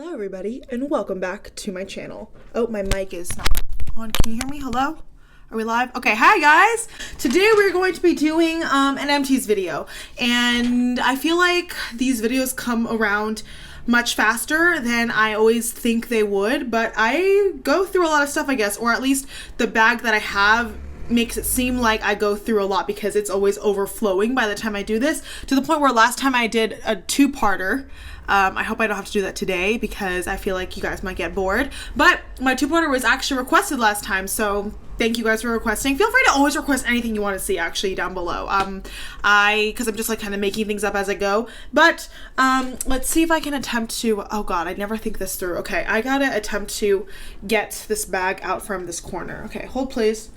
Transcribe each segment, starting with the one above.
Hello everybody and welcome back to my channel. Oh, my mic is not on. Can you hear me? Hello? Are we live? Okay, hi guys! Today we're going to be doing an empties video, and I feel like these videos come around much faster than I always think they would, but I go through a lot of stuff, I guess, or at least the bag that I have makes it seem like I go through a lot because it's always overflowing by the time I do this, to the point where last time I did a two-parter. I hope I don't have to do that today because I feel like you guys might get bored, but my two-parter was actually requested last time, so thank you guys for requesting. Feel free to always request anything you want to see actually down below. Because I'm just like kind of making things up as I go, but let's see if I can attempt to, oh god, I never think this through. Okay, I gotta attempt to get this bag out from this corner. Okay, hold please.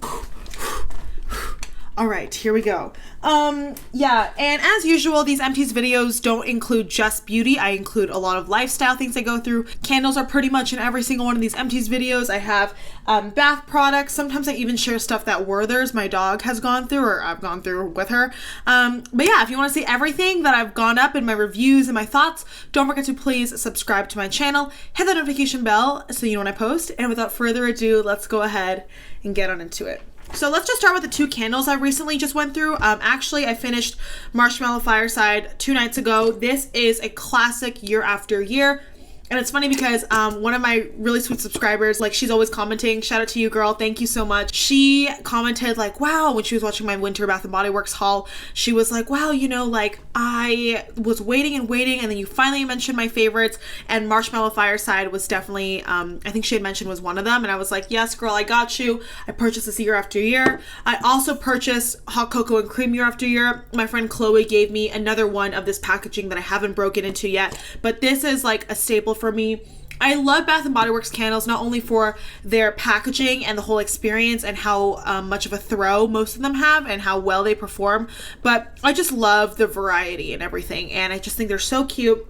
All right, here we go. Yeah, and as usual, these empties videos don't include just beauty. I include a lot of lifestyle things I go through. Candles are pretty much in every single one of these empties videos. I have bath products. Sometimes I even share stuff that Werther's, my dog, has gone through, or I've gone through with her. But yeah, if you want to see everything that I've gone up in my reviews and my thoughts, don't forget to please subscribe to my channel, hit the notification bell so you know when I post, and without further ado, let's go ahead and get on into it. So let's just start with the two candles I recently just went through. Actually, I finished Marshmallow Fireside 2 nights ago. This is a classic year after year. And it's funny because one of my really sweet subscribers, like, she's always commenting, shout out to you girl, thank you so much. She commented like, wow, when she was watching my winter Bath & Body Works haul, she was like, wow, you know, like, I was waiting and then you finally mentioned my favorites, and Marshmallow Fireside was definitely, I think she had mentioned was one of them, and I was like, yes girl, I got you. I purchased this year after year. I also purchased Hot Cocoa and Cream year after year. My friend Chloe gave me another one of this packaging that I haven't broken into yet, but this is like a staple for me. I love Bath & Body Works candles, not only for their packaging and the whole experience and how much of a throw most of them have and how well they perform, but I just love the variety and everything, and I just think they're so cute.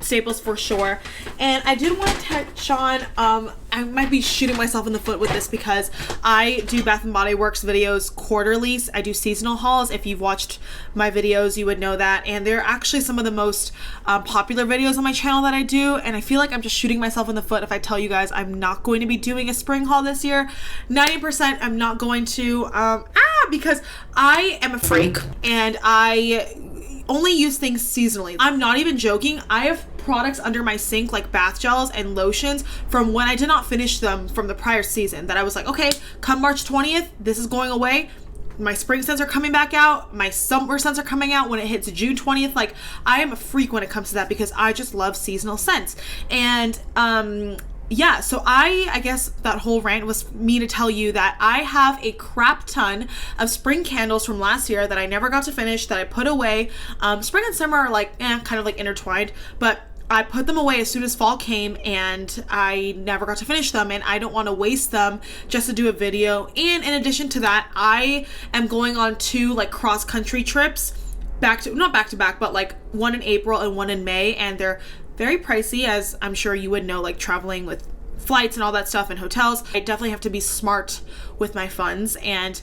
Staples for sure. And I did want to touch on, I might be shooting myself in the foot with this because I do Bath & Body Works videos quarterly. I do seasonal hauls. If you've watched my videos, you would know that. And they're actually some of the most popular videos on my channel that I do. And I feel like I'm just shooting myself in the foot if I tell you guys I'm not going to be doing a spring haul this year. 90% I'm not going to, because I am a freak and I only use things seasonally. I'm not even joking. I have products under my sink like bath gels and lotions from when I did not finish them from the prior season that I was like, okay, come March 20th, this is going away. My spring scents are coming back out. My summer scents are coming out when it hits June 20th. Like, I am a freak when it comes to that because I just love seasonal scents. And yeah, so I guess that whole rant was me to tell you that I have a crap ton of spring candles from last year that I never got to finish, that I put away. Spring and summer are like, kind of like intertwined, but I put them away as soon as fall came and I never got to finish them, and I don't want to waste them just to do a video. And in addition to that, I am going on 2 like cross-country trips, not back to back, but like one in April and one in May, and they're very pricey, as I'm sure you would know, like traveling with flights and all that stuff and hotels. I definitely have to be smart with my funds and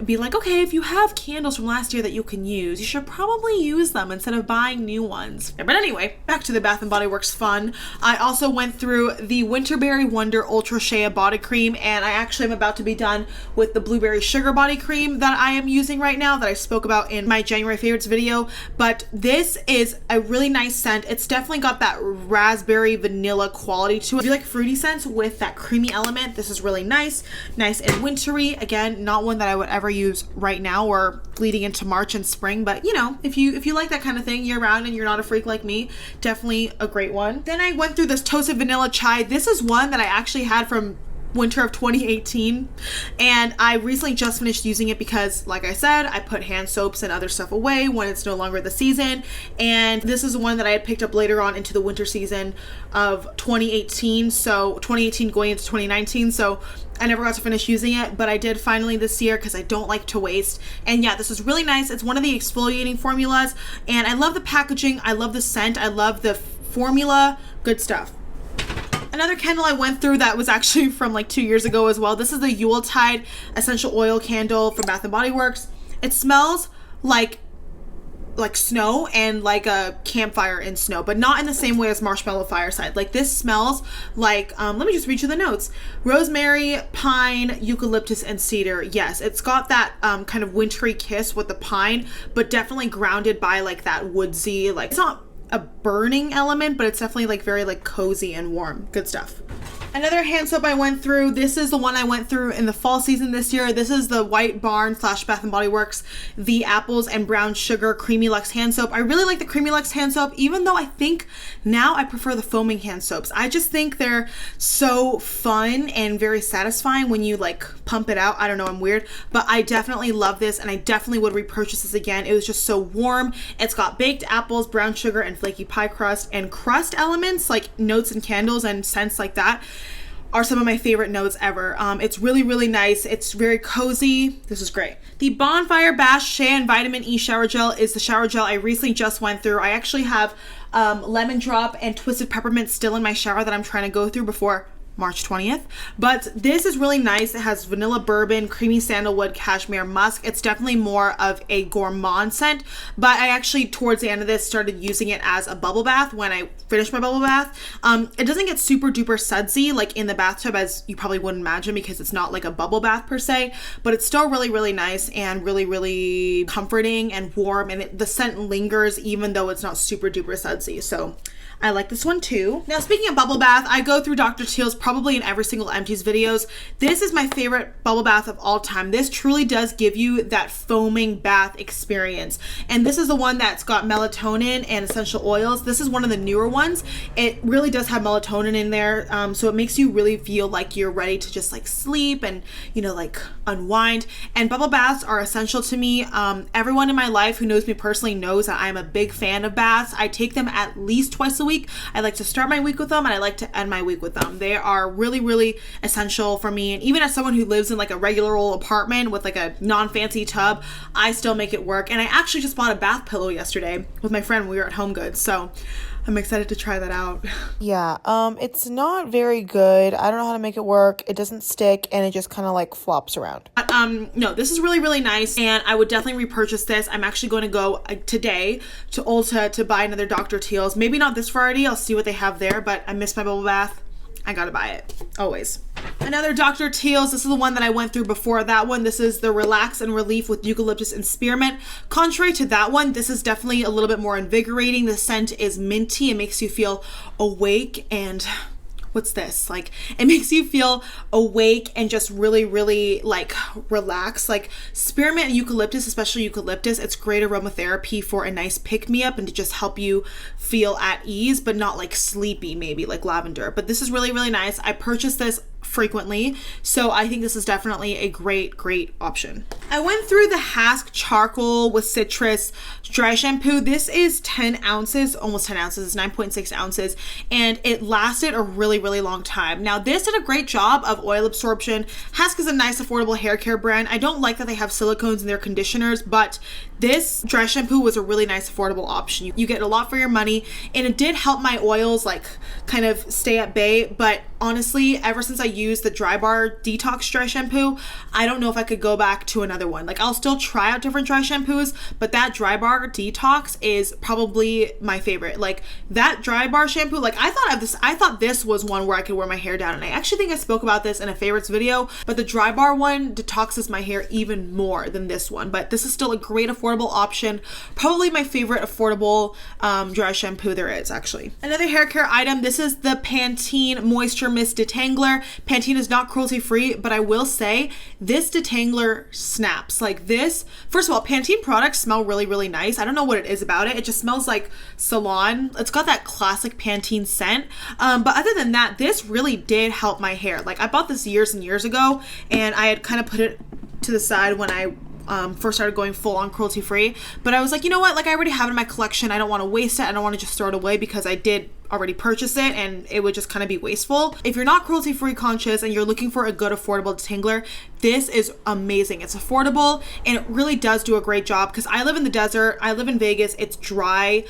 be like, okay, if you have candles from last year that you can use, you should probably use them instead of buying new ones. But anyway, back to the Bath & Body Works fun. I also went through the Winterberry Wonder Ultra Shea Body Cream, and I actually am about to be done with the Blueberry Sugar Body Cream that I am using right now that I spoke about in my January favorites video. But this is a really nice scent. It's definitely got that raspberry vanilla quality to it. If you like fruity scents with that creamy element, this is really nice and wintry. Again, not one that I would ever use right now or leading into March and spring, but you know, if you like that kind of thing year round and you're not a freak like me, definitely a great one. Then I went through this Toasted Vanilla Chai. This is one that I actually had from winter of 2018, and I recently just finished using it because, like I said, I put hand soaps and other stuff away when it's no longer the season, and this is one that I had picked up later on into the winter season of 2018, so 2018 going into 2019, so I never got to finish using it, but I did finally this year because I don't like to waste. And yeah, this is really nice. It's one of the exfoliating formulas, and I love the packaging, I love the scent, I love the formula, good stuff. Another candle I went through that was actually from like 2 years ago as well. This is the Yuletide Essential Oil Candle from Bath & Body Works. It smells like like snow and like a campfire in snow, but not in the same way as Marshmallow Fireside. Like this smells like, let me just read you the notes. Rosemary, pine, eucalyptus, and cedar. Yes, it's got that kind of wintry kiss with the pine, but definitely grounded by like that woodsy, like it's not a burning element, but it's definitely like very like cozy and warm. Good stuff. Another hand soap I went through, this is the one I went through in the fall season this year. This is the White Barn / Bath & Body Works, the Apples and Brown Sugar Creamy Luxe hand soap. I really like the Creamy Luxe hand soap, even though I think now I prefer the foaming hand soaps. I just think they're so fun and very satisfying when you like pump it out. I don't know, I'm weird, but I definitely love this and I definitely would repurchase this again. It was just so warm. It's got baked apples, brown sugar, and flaky pie crust, and crust elements like notes and candles and scents like that are some of my favorite notes ever. It's really, really nice. It's very cozy. This is great. The Bonfire Bash Shea and Vitamin E Shower Gel is the shower gel I recently just went through. I actually have lemon drop and twisted peppermint still in my shower that I'm trying to go through before March 20th. But this is really nice. It has vanilla bourbon, creamy sandalwood, cashmere musk. It's definitely more of a gourmand scent, but I actually towards the end of this started using it as a bubble bath when I finished my bubble bath. It doesn't get super duper sudsy like in the bathtub, as you probably wouldn't imagine, because it's not like a bubble bath per se, but it's still really, really nice and really, really comforting and warm, and the scent lingers even though it's not super duper sudsy. So I like this one too. Now, speaking of bubble bath, I go through Dr. Teal's probably in every single Empties videos. This is my favorite bubble bath of all time. This truly does give you that foaming bath experience. And this is the one that's got melatonin and essential oils. This is one of the newer ones. It really does have melatonin in there. So it makes you really feel like you're ready to just like sleep and, you know, like unwind. And bubble baths are essential to me. Everyone in my life who knows me personally knows that I'm a big fan of baths. I take them at least twice a week. I like to start my week with them and I like to end my week with them. They are really, really essential for me. And even as someone who lives in like a regular old apartment with like a non-fancy tub, I still make it work. And I actually just bought a bath pillow yesterday with my friend when we were at Home Goods. So I'm excited to try that out. Yeah, it's not very good. I don't know how to make it work. It doesn't stick and it just kind of like flops around. But, no, this is really, really nice and I would definitely repurchase this. I'm actually going to go today to Ulta to buy another Dr. Teal's. Maybe not this Friday. I'll see what they have there, but I missed my bubble bath. I gotta buy it, always. Another Dr. Teal's, this is the one that I went through before that one. This is the Relax and Relief with Eucalyptus and Spearmint. Contrary to that one, this is definitely a little bit more invigorating. The scent is minty. It makes you feel awake and what's this? Like, it makes you feel awake and just really, really like relaxed. Like spearmint and eucalyptus, especially eucalyptus, it's great aromatherapy for a nice pick-me-up and to just help you feel at ease, but not like sleepy, maybe like lavender. But this is really, really nice. I purchased this frequently, so I think this is definitely a great option. I went through the Hask charcoal with citrus dry shampoo. This is 10 ounces, almost 10 ounces, 9.6 ounces, and it lasted a really long time. Now this did a great job of oil absorption. Hask is a nice affordable hair care brand. I don't like that they have silicones in their conditioners, but this dry shampoo was a really nice affordable option. You get a lot for your money, and it did help my oils like kind of stay at bay. But honestly, ever since I used the Dry Bar Detox dry shampoo, I don't know if I could go back to another one. Like I'll still try out different dry shampoos, but that Dry Bar Detox is probably my favorite. Like that Dry Bar shampoo, like I thought this was one where I could wear my hair down, and I actually think I spoke about this in a favorites video, but the Dry Bar one detoxes my hair even more than this one. But this is still a great affordable option. Probably my favorite affordable dry shampoo there is, actually. Another hair care item, this is the Pantene Moisture Mist Detangler. Pantene is not cruelty free, but I will say this detangler snaps. Like this, first of all, Pantene products smell really nice. I don't know what it is about it. It just smells like salon. It's got that classic Pantene scent. But other than that, this really did help my hair. Like I bought this years and years ago, and I had kind of put it to the side when I first started going full on cruelty free, but I was like, you know what, like I already have it in my collection. I don't want to waste it. I don't want to just throw it away because I did already purchase it and it would just kind of be wasteful. If you're not cruelty free conscious and you're looking for a good affordable detangler, this is amazing. It's affordable and it really does do a great job, because I live in the desert, I live in Vegas, it's dry.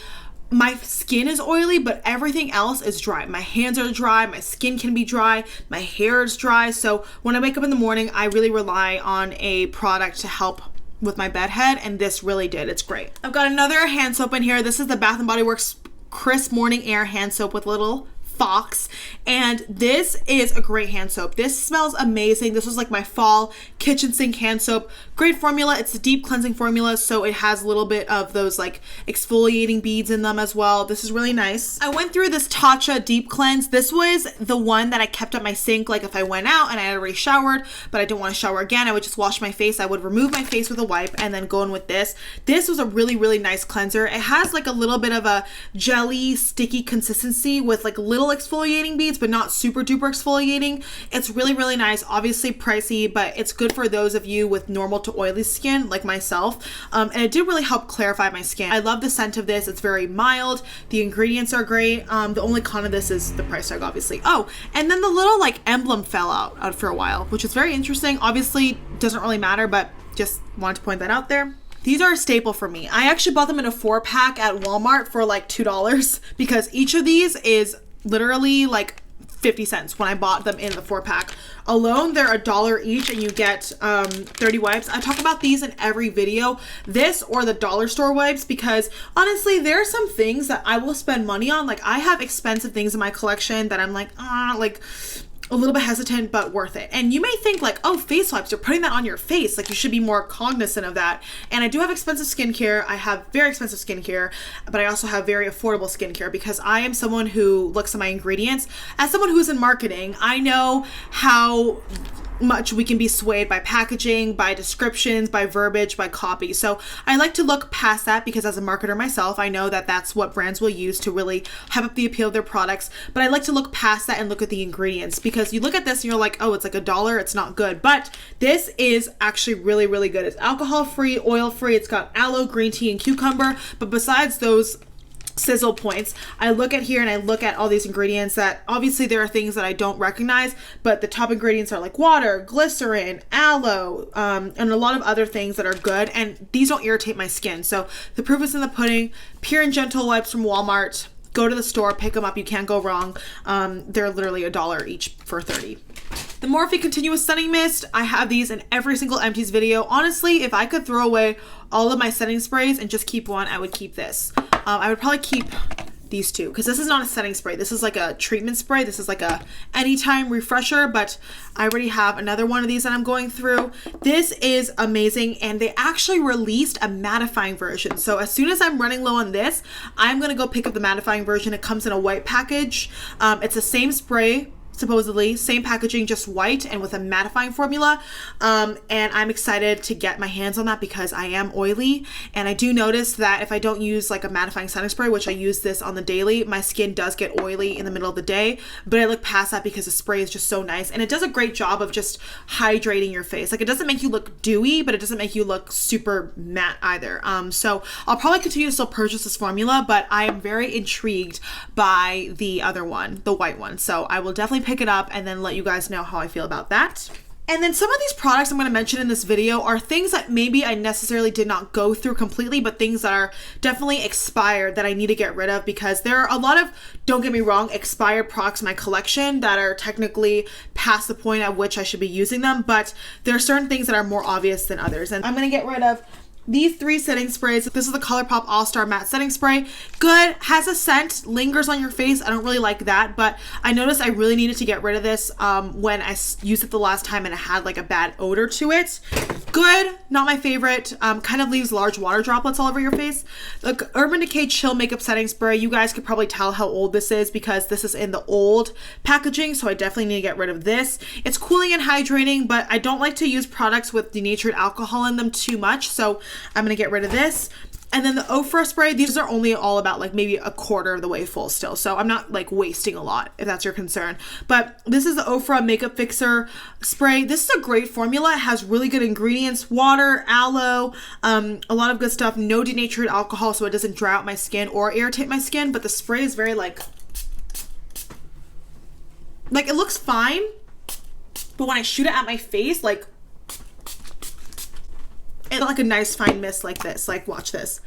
My skin is oily, but everything else is dry. My hands are dry, my skin can be dry, my hair is dry. So when I wake up in the morning, I really rely on a product to help with my bed head, and this really did. It's great. I've got another hand soap in here. This is the Bath & Body Works Crisp Morning Air hand soap with little fox, and this is a great hand soap. This smells amazing. This was like my fall kitchen sink hand soap. Great formula. It's a deep cleansing formula, so it has a little bit of those like exfoliating beads in them as well. This is really nice. I went through this Tatcha deep cleanse. This was the one that I kept at my sink, like if I went out and I had already showered but I didn't want to shower again, I would just wash my face. I would remove my face with a wipe and then go in with this. This was a really, really nice cleanser. It has like a little bit of a jelly sticky consistency with like little exfoliating beads, but not super duper exfoliating. It's really, really nice. Obviously pricey, but it's good for those of you with normal to oily skin like myself. And it did really help clarify my skin. I love the scent of this. It's very mild. The ingredients are great. The only con of this is the price tag, obviously. Oh, and then the little like emblem fell out for a while, which is very interesting. Obviously doesn't really matter, but just wanted to point that out there. These are a staple for me. I actually bought them in a 4-pack at Walmart for like $2 because each of these is literally like 50 cents when I bought them in the 4-pack. Alone, they're $1 each and you get 30 wipes. I talk about these in every video, this or the dollar store wipes, because honestly, there are some things that I will spend money on. Like I have expensive things in my collection that I'm like a little bit hesitant, but worth it. And you may think like, oh, face wipes, you're putting that on your face. Like you should be more cognizant of that. And I do have expensive skincare. I have very expensive skincare, but I also have very affordable skincare because I am someone who looks at my ingredients. As someone who's in marketing, I know how much we can be swayed by packaging, by descriptions, by verbiage, by copy. So I like to look past that because as a marketer myself, I know that that's what brands will use to really hype up the appeal of their products. But I like to look past that and look at the ingredients because you look at this and you're like, oh, it's like $1. It's not good. But this is actually really, really good. It's alcohol-free, oil-free. It's got aloe, green tea, and cucumber. But besides those sizzle points, I look at here and I look at all these ingredients that obviously there are things that I don't recognize, but the top ingredients are like water, glycerin, aloe, and a lot of other things that are good, and these don't irritate my skin. So the proof is in the pudding. Pure and Gentle wipes from Walmart. Go to the store, pick them up. You can't go wrong. They're literally $1 each for 30. The Morphe Continuous Setting Mist, I have these in every single Empties video. Honestly, if I could throw away all of my setting sprays and just keep one, I would keep this. I would probably keep these two because this is not a setting spray. This is like a treatment spray. This is like a anytime refresher, but I already have another one of these that I'm going through. This is amazing, and they actually released a mattifying version. So as soon as I'm running low on this, I'm going to go pick up the mattifying version. It comes in a white package. It's the same spray, supposedly same packaging, just white and with a mattifying formula, and I'm excited to get my hands on that because I am oily, and I do notice that if I don't use like a mattifying setting spray, which I use this on the daily, my skin does get oily in the middle of the day, but I look past that because the spray is just so nice, and it does a great job of just hydrating your face. Like it doesn't make you look dewy, but it doesn't make you look super matte either. So I'll probably continue to still purchase this formula, but I am very intrigued by the other one, the white one, so I will definitely pick it up and then let you guys know how I feel about that. And then some of these products I'm going to mention in this video are things that maybe I necessarily did not go through completely, but things that are definitely expired that I need to get rid of because there are a lot of, don't get me wrong, expired products in my collection that are technically past the point at which I should be using them, but there are certain things that are more obvious than others. And I'm going to get rid of these 3 setting sprays. This is the ColourPop All-Star Matte Setting Spray. Good, has a scent, lingers on your face. I don't really like that, but I noticed I really needed to get rid of this when I used it the last time and it had like a bad odor to it. Good, not my favorite. Kind of leaves large water droplets all over your face. The Urban Decay Chill Makeup Setting Spray. You guys could probably tell how old this is because this is in the old packaging, so I definitely need to get rid of this. It's cooling and hydrating, but I don't like to use products with denatured alcohol in them too much, so I'm gonna get rid of this. And then the Ofra spray, these are only all about like maybe a quarter of the way full still. So I'm not like wasting a lot if that's your concern. But this is the Ofra Makeup Fixer spray. This is a great formula. It has really good ingredients, water, aloe, a lot of good stuff, no denatured alcohol so it doesn't dry out my skin or irritate my skin. But the spray is very like it looks fine, but when I shoot it at my face, like, and like a nice fine mist like this, like watch this,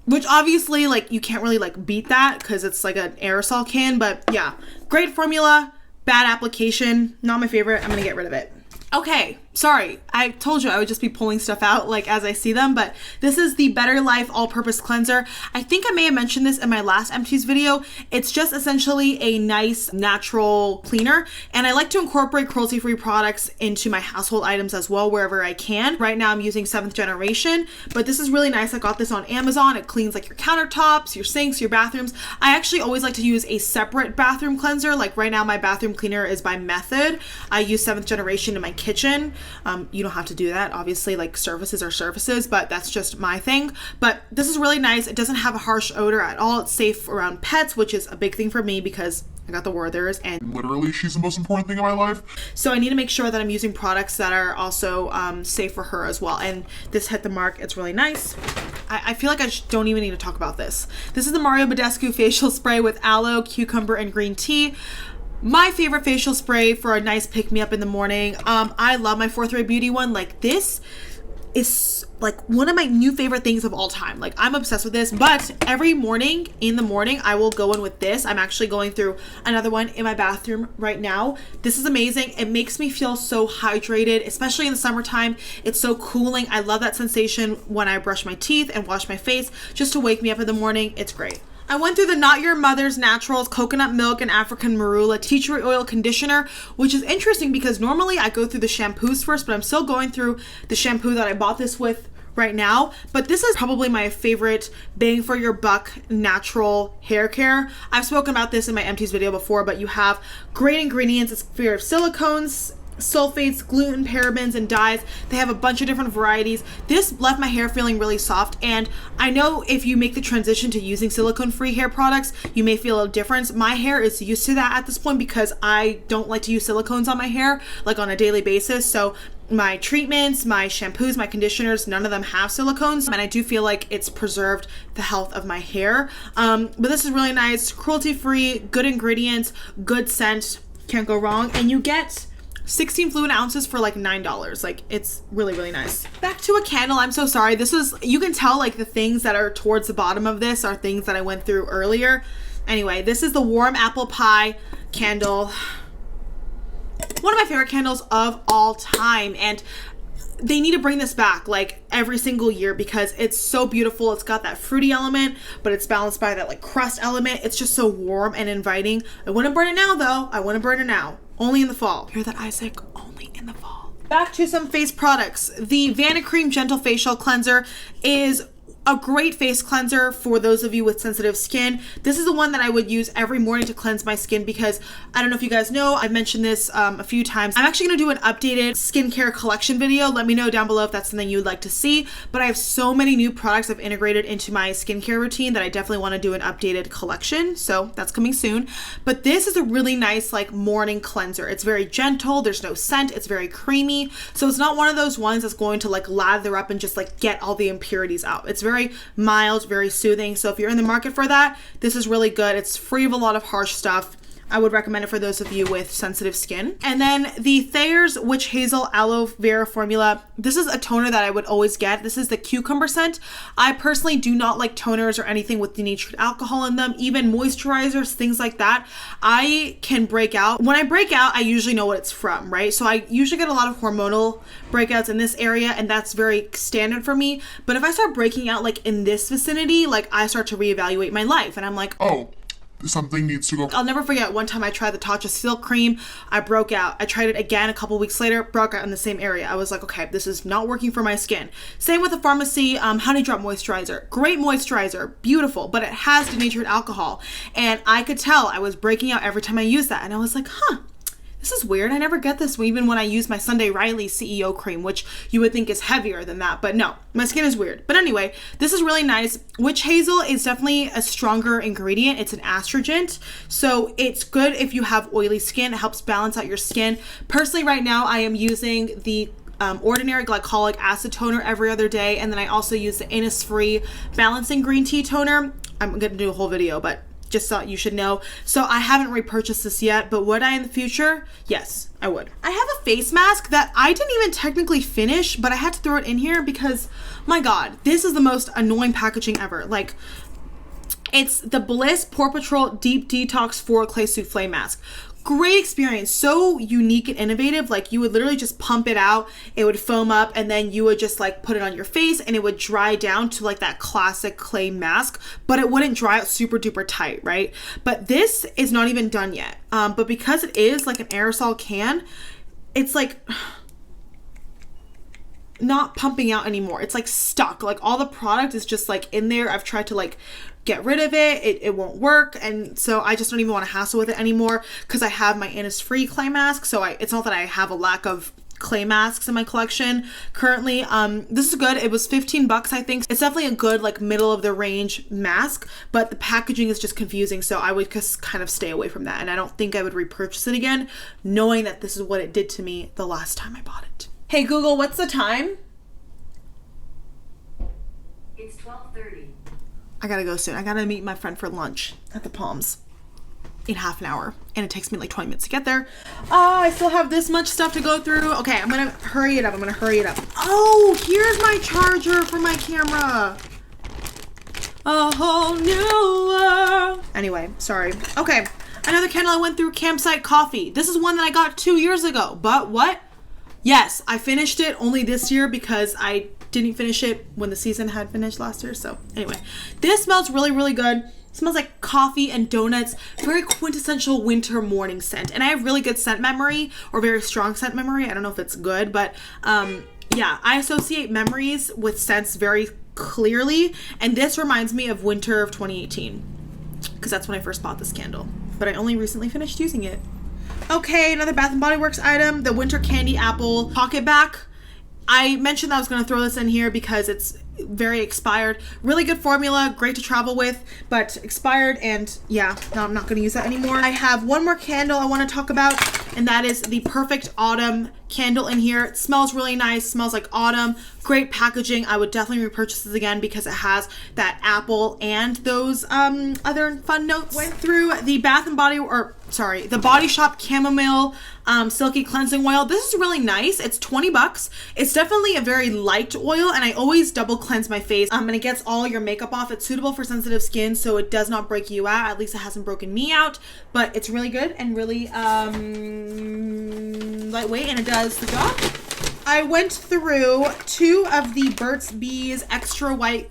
which obviously like you can't really like beat that because it's like an aerosol can, but yeah, great formula, bad application, not my favorite. I'm gonna get rid of it. Okay, Sorry, I told you I would just be pulling stuff out like as I see them, but this is the Better Life All-Purpose Cleanser. I think I may have mentioned this in my last Empties video. It's just essentially a nice natural cleaner, and I like to incorporate cruelty-free products into my household items as well wherever I can. Right now I'm using 7th generation, but this is really nice. I got this on Amazon. It cleans like your countertops, your sinks, your bathrooms. I actually always like to use a separate bathroom cleanser. Like right now my bathroom cleaner is by Method. I use 7th generation in my kitchen. You don't have to do that, obviously, like surfaces are surfaces, but that's just my thing. But this is really nice. It doesn't have a harsh odor at all. It's safe around pets, which is a big thing for me because I got the Werthers, and literally she's the most important thing in my life. So I need to make sure that I'm using products that are also safe for her as well. And this hit the mark. It's really nice. I feel like I don't even need to talk about this. This is the Mario Badescu facial spray with aloe, cucumber, and green tea. My favorite facial spray for a nice pick-me-up in the morning. I love my Fourth Ray Beauty one. Like, this is like one of my new favorite things of all time. Like, I'm obsessed with this, but every morning in the morning I will go in with this. I'm actually going through another one in my bathroom right now. This is amazing. It makes me feel so hydrated, especially in the summertime. It's so cooling. I love that sensation when I brush my teeth and wash my face just to wake me up in the morning. It's great. I went through the Not Your Mother's Naturals Coconut Milk and African Marula Tea Tree Oil Conditioner, which is interesting because normally I go through the shampoos first, but I'm still going through the shampoo that I bought this with right now. But this is probably my favorite bang for your buck natural hair care. I've spoken about this in my Empties video before, but you have great ingredients. It's free of silicones, sulfates, gluten, parabens, and dyes. They have a bunch of different varieties. This left my hair feeling really soft, and I know if you make the transition to using silicone-free hair products, you may feel a difference. My hair is used to that at this point because I don't like to use silicones on my hair like on a daily basis. So my treatments, my shampoos, my conditioners, none of them have silicones, and I do feel like it's preserved the health of my hair. But this is really nice, cruelty-free, good ingredients, good scent, can't go wrong, and you get 16 fluid ounces for like $9. Like, it's really, really nice. Back to a candle. I'm so sorry. This is, you can tell like the things that are towards the bottom of this are things that I went through earlier. Anyway, this is the Warm Apple Pie candle. One of my favorite candles of all time. And they need to bring this back like every single year because it's so beautiful. It's got that fruity element, but it's balanced by that like crust element. It's just so warm and inviting. I wouldn't burn it now though. I wouldn't burn it now. Only in the fall. Hear that, Isaac? Only in the fall. Back to some face products. The Vanicream Gentle Facial Cleanser is a great face cleanser for those of you with sensitive skin. This is the one that I would use every morning to cleanse my skin because I don't know if you guys know, I've mentioned this a few times. I'm actually gonna do an updated skincare collection video. Let me know down below if that's something you would like to see. But I have so many new products I've integrated into my skincare routine that I definitely wanna do an updated collection. So that's coming soon. But this is a really nice like morning cleanser. It's very gentle, there's no scent, it's very creamy. So it's not one of those ones that's going to like lather up and just like get all the impurities out. It's very mild, very soothing. So if you're in the market for that, this is really good. It's free of a lot of harsh stuff. I would recommend it for those of you with sensitive skin. And then the Thayer's Witch Hazel Aloe Vera formula. This is a toner that I would always get. This is the cucumber scent. I personally do not like toners or anything with denatured alcohol in them, even moisturizers, things like that. I can break out. When I break out, I usually know what it's from, right? So I usually get a lot of hormonal breakouts in this area, and that's very standard for me. But if I start breaking out like in this vicinity, like I start to reevaluate my life, and I'm like, oh, something needs to go. I'll never forget one time I tried the Tatcha Silk Cream. I broke out. I tried it again a couple weeks later, broke out in the same area. I was like, okay, this is not working for my skin. Same with the Pharmacy Honey Drop Moisturizer. Great moisturizer, beautiful, but it has denatured alcohol. And I could tell I was breaking out every time I used that. And I was like, huh, this is weird. I never get this even when I use my Sunday Riley CEO cream, which you would think is heavier than that, but no, my skin is weird. But anyway, this is really nice. Witch Hazel is definitely a stronger ingredient. It's an astringent, so it's good if you have oily skin. It helps balance out your skin. Personally, right now, I am using the Ordinary Glycolic Acid Toner every other day, and then I also use the Innisfree Balancing Green Tea Toner. I'm gonna do a whole video, but just thought you should know. So I haven't repurchased this yet, but would I in the future? Yes, I would. I have a face mask that I didn't even technically finish, but I had to throw it in here because, my God, this is the most annoying packaging ever. Like, it's the Bliss Paw Patrol Deep Detox 4 Clay Souffle Mask. Great experience. So unique and innovative. Like you would literally just pump it out, it would foam up, and then you would just like put it on your face and it would dry down to like that classic clay mask, but it wouldn't dry out super duper tight, right? But this is not even done yet. But because it is like an aerosol can, it's like not pumping out anymore. It's like stuck. Like all the product is just like in there. I've tried to like get rid of it. It won't work. And so I just don't even want to hassle with it anymore because I have my Innisfree clay mask. So it's not that I have a lack of clay masks in my collection currently. This is good. It was 15 bucks, I think. It's definitely a good like middle of the range mask, but the packaging is just confusing. So I would just kind of stay away from that. And I don't think I would repurchase it again, knowing that this is what it did to me the last time I bought it. Hey Google, what's the time? It's 12:30. I gotta go soon. I gotta meet my friend for lunch at the Palms in half an hour, and it takes me like 20 minutes to get there. I still have this much stuff to go through. Okay, I'm gonna hurry it up. Oh, here's my charger for my camera. A whole new world. Anyway, sorry. Okay, another candle I went through, Campsite Coffee. This is one that I got 2 years ago, but what? Yes, I finished it only this year because I didn't finish it when the season had finished last year. So anyway, this smells really, really good. It smells like coffee and donuts. Very quintessential winter morning scent. And I have really good scent memory, or very strong scent memory. I don't know if it's good, but yeah, I associate memories with scents very clearly. And this reminds me of winter of 2018 because that's when I first bought this candle. But I only recently finished using it. Okay, another Bath & Body Works item, the Winter Candy Apple Pocket Back. I mentioned that I was going to throw this in here because it's very expired. Really good formula, great to travel with, but expired, and yeah, no, I'm not going to use that anymore. I have one more candle I want to talk about, and that is the Perfect Autumn candle in here. It smells really nice, smells like autumn, great packaging. I would definitely repurchase this again because it has that apple and those other fun notes. Went through the the Body Shop Chamomile Silky Cleansing Oil. This is really nice. It's 20 bucks. It's definitely a very light oil, and I always double cleanse my face. And it gets all your makeup off. It's suitable for sensitive skin, so it does not break you out. At least it hasn't broken me out, but it's really good and really lightweight, and it does the job. I went through 2 of the Burt's Bees Extra White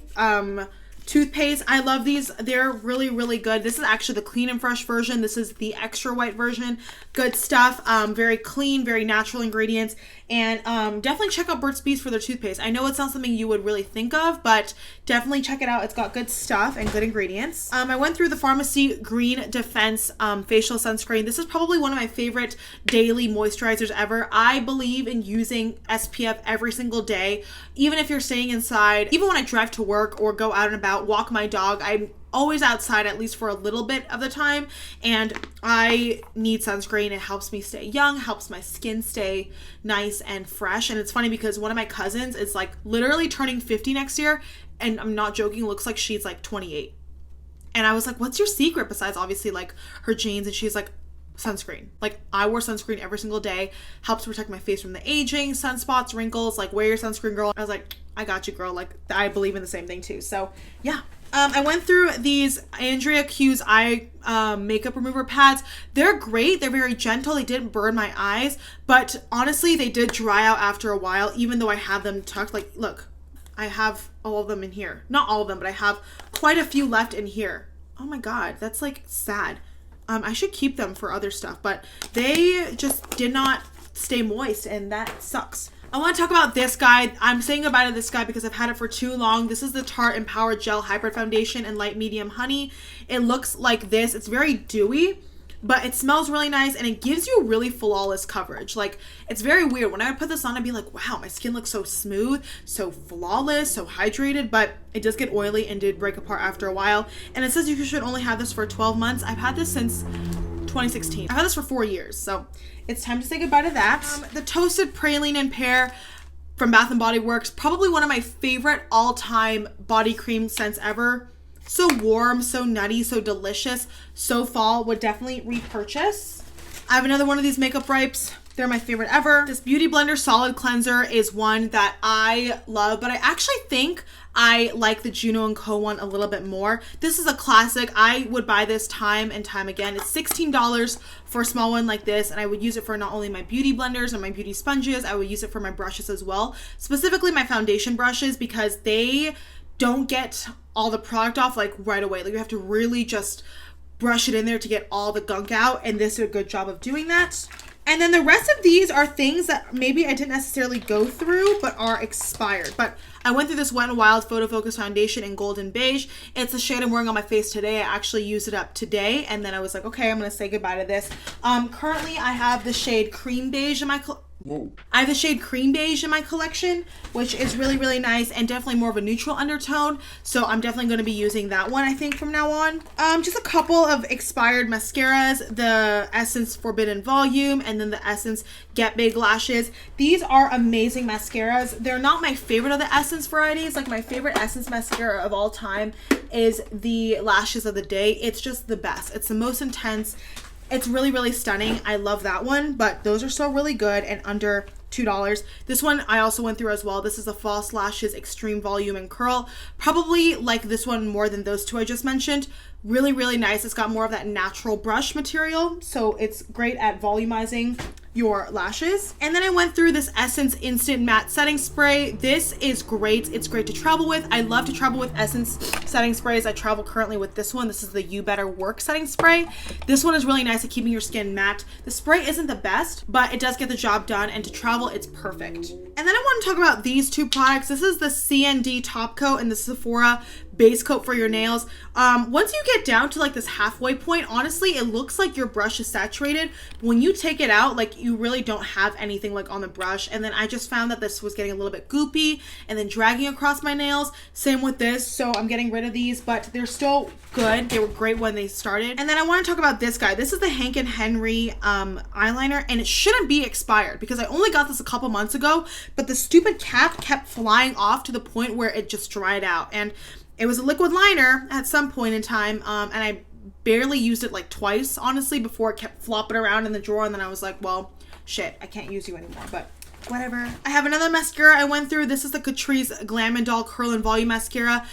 toothpaste. I love these. They're really, really good. This is actually the clean and fresh version. This is the extra white version. Good stuff. Very clean, very natural ingredients. And definitely check out Burt's Bees for their toothpaste. I know it's not something you would really think of, but definitely check it out. It's got good stuff and good ingredients. I went through the Pharmacy Green Defense facial sunscreen. This is probably one of my favorite daily moisturizers ever. I believe in using SPF every single day, even if you're staying inside. Even when I drive to work or go out and about, walk my dog, I'm always outside at least for a little bit of the time, and I need sunscreen. It helps me stay young, helps my skin stay nice and fresh. And it's funny because one of my cousins is like literally turning 50 next year, and I'm not joking, looks like she's like 28. And I was like, what's your secret besides obviously like her genes? And she's like, sunscreen. Like, I wear sunscreen every single day, helps protect my face from the aging, sunspots, wrinkles. Like, wear your sunscreen, girl. I was like, I got you, girl. Like, I believe in the same thing too. So yeah. I went through these Andrea Q's eye makeup remover pads. They're great. They're very gentle. They didn't burn my eyes, but honestly, they did dry out after a while, even though I have them tucked. Like, look, I have all of them in here. Not all of them, but I have quite a few left in here. Oh my God, that's like sad. I should keep them for other stuff, but they just did not stay moist, and that sucks. I want to talk about this guy. I'm saying goodbye to this guy because I've had it for too long. This is the Tarte Empower Gel Hybrid Foundation in Light Medium Honey. It looks like this. It's very dewy, but it smells really nice, and it gives you really flawless coverage. Like, it's very weird. When I would put this on, I'd be like, wow, my skin looks so smooth, so flawless, so hydrated, but it does get oily and did break apart after a while. And it says you should only have this for 12 months. I've had this since 2016. I've had this for 4 years, so it's time to say goodbye to that. The Toasted Praline and Pear from Bath & Body Works, probably one of my favorite all-time body cream scents ever. So warm, so nutty, so delicious, so fall. Would definitely repurchase. I have another one of these makeup wipes. They're my favorite ever. This Beauty Blender Solid Cleanser is one that I love, but I actually think I like the Juno & Co. one a little bit more. This is a classic. I would buy this time and time again. It's $16 for a small one like this, and I would use it for not only my beauty blenders and my beauty sponges, I would use it for my brushes as well. Specifically my foundation brushes, because they don't get all the product off like right away. Like you have to really just brush it in there to get all the gunk out, and this is a good job of doing that. And then the rest of these are things that maybe I didn't necessarily go through but are expired. But I went through this Wet n Wild Photo Focus Foundation in Golden Beige. It's the shade I'm wearing on my face today. I actually used it up today, and then I was like, okay, I'm going to say goodbye to this. Currently, I have the shade Cream Beige in my I have the shade Cream Beige in my collection, which is really, really nice and definitely more of a neutral undertone. So I'm definitely going to be using that one, I think, from now on. Just a couple of expired mascaras, the Essence Forbidden Volume and then the Essence Get Big Lashes. These are amazing mascaras. They're not my favorite of the Essence varieties. Like my favorite Essence mascara of all time is the Lashes of the Day. It's just the best. It's the most intense. It's really, really stunning. I love that one, but those are still really good and under $2. This one I also went through as well. This is the False Lashes Extreme Volume and Curl. Probably like this one more than those two I just mentioned. Really, really nice. It's got more of that natural brush material, so it's great at volumizing your lashes. And then I went through this Essence Instant Matte Setting Spray. This is great. It's great to travel with. I love to travel with Essence setting sprays. I travel currently with this one. This is the You Better Work setting spray. This one is really nice at keeping your skin matte. The spray isn't the best, but it does get the job done, and to travel, it's perfect. And then I want to talk about these two products. This is the CND Top Coat and the Sephora Base Coat for your nails. Once you get down to like this halfway point, honestly, it looks like your brush is saturated. When you take it out, like you really don't have anything like on the brush. And then I just found that this was getting a little bit goopy and then dragging across my nails. Same with this, so I'm getting rid of these, but they're still good. They were great when they started. And then I want to talk about this guy. This is the Hank and Henry eyeliner, and it shouldn't be expired because I only got this a couple months ago, but the stupid cap kept flying off to the point where it just dried out. And it was a liquid liner at some point in time, and I barely used it like twice, honestly, before it kept flopping around in the drawer, and then I was like, well, shit, I can't use you anymore, but whatever. I have another mascara I went through. This is the Catrice Glam and Doll Curl and Volume Mascara.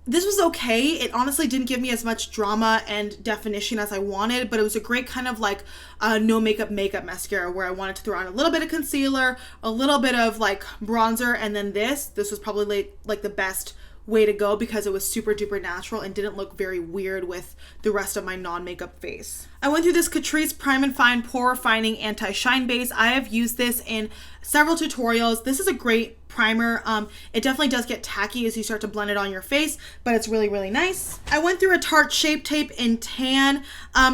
This was okay. It honestly didn't give me as much drama and definition as I wanted, but it was a great kind of like no makeup mascara where I wanted to throw on a little bit of concealer, a little bit of like bronzer, and then this was probably like the best way to go because it was super duper natural and didn't look very weird with the rest of my non-makeup face. I went through this Catrice Prime and Fine Pore Refining Anti-Shine Base. I have used this in several tutorials. This is a great primer. It definitely does get tacky as you start to blend it on your face, but it's really, really nice. I went through a Tarte Shape Tape in Tan.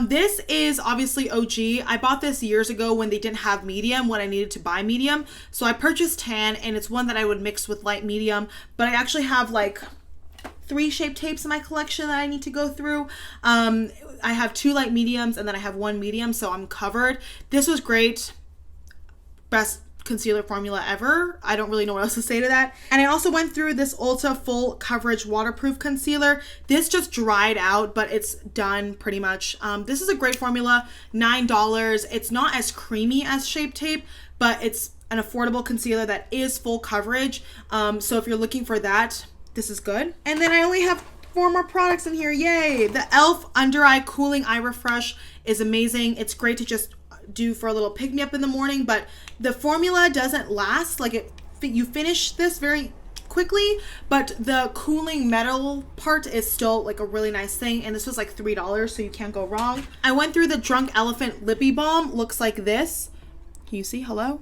This is obviously OG. I bought this years ago when they didn't have medium, when I needed to buy medium. So I purchased Tan, and it's one that I would mix with light medium, but I actually have like 3 Shape Tapes in my collection that I need to go through. I have 2 light mediums and then I have 1 medium, so I'm covered. This was great. Best concealer formula ever. I don't really know what else to say to that. And I also went through this Ulta Full Coverage Waterproof Concealer. This just dried out, but it's done pretty much. This is a great formula, $9. It's not as creamy as Shape Tape, but it's an affordable concealer that is full coverage. So if you're looking for that, this is good. And then I only have 4 more products in here. Yay! The e.l.f. Under Eye Cooling Eye Refresh is amazing. It's great to just do for a little pick-me-up in the morning, but the formula doesn't last. Like you finish this very quickly, but the cooling metal part is still like a really nice thing, and this was like $3, so you can't go wrong. I went through the Drunk Elephant Lippy Balm. Looks like this. Can you see? Hello?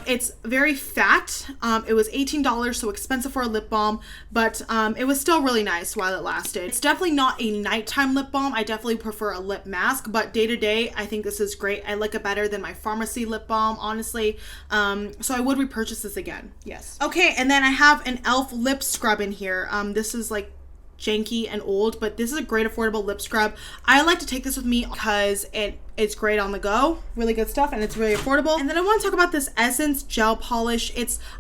It's very fat. It was $18, so expensive for a lip balm, but it was still really nice while it lasted. It's definitely not a nighttime lip balm. I definitely prefer a lip mask, but day to day, I think this is great. I like it better than my pharmacy lip balm, honestly. So I would repurchase this again. Yes. Okay, and then I have an e.l.f. lip scrub in here. This is like janky and old, but this is a great affordable lip scrub. I like to take this with me because it's great on the go, really good stuff, and it's really affordable. And then I want to talk about this Essence gel polish.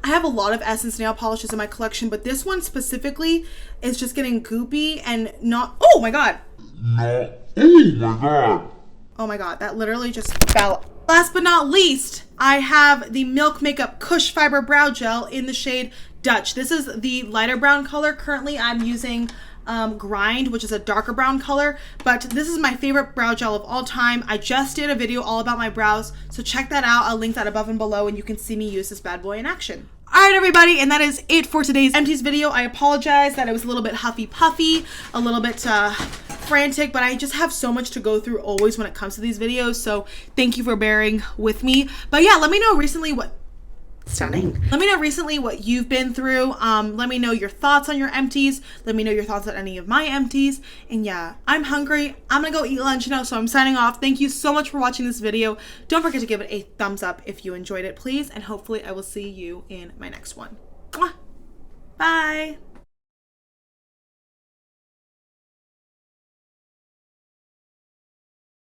I have a lot of Essence nail polishes in my collection, but this one specifically is just getting goopy and not, oh my god. No. Oh my god. Oh my god, that literally just fell Last but not least, I have the Milk Makeup Cush Fiber Brow Gel in the shade Dutch. This is the lighter brown color. Currently, I'm using Grind, which is a darker brown color, but this is my favorite brow gel of all time. I just did a video all about my brows, so check that out. I'll link that above and below, and you can see me use this bad boy in action. Alright everybody, and that is it for today's Empties video. I apologize that it was a little bit huffy puffy, a little bit frantic, but I just have so much to go through always when it comes to these videos, so thank you for bearing with me. But yeah, let me know recently what you've been through. Let me know your thoughts on your empties. Let me know your thoughts on any of my empties. And yeah, I'm hungry. I'm gonna go eat lunch now, so I'm signing off. Thank you so much for watching this video. Don't forget to give it a thumbs up if you enjoyed it, please. And hopefully I will see you in my next one. Mwah! Bye.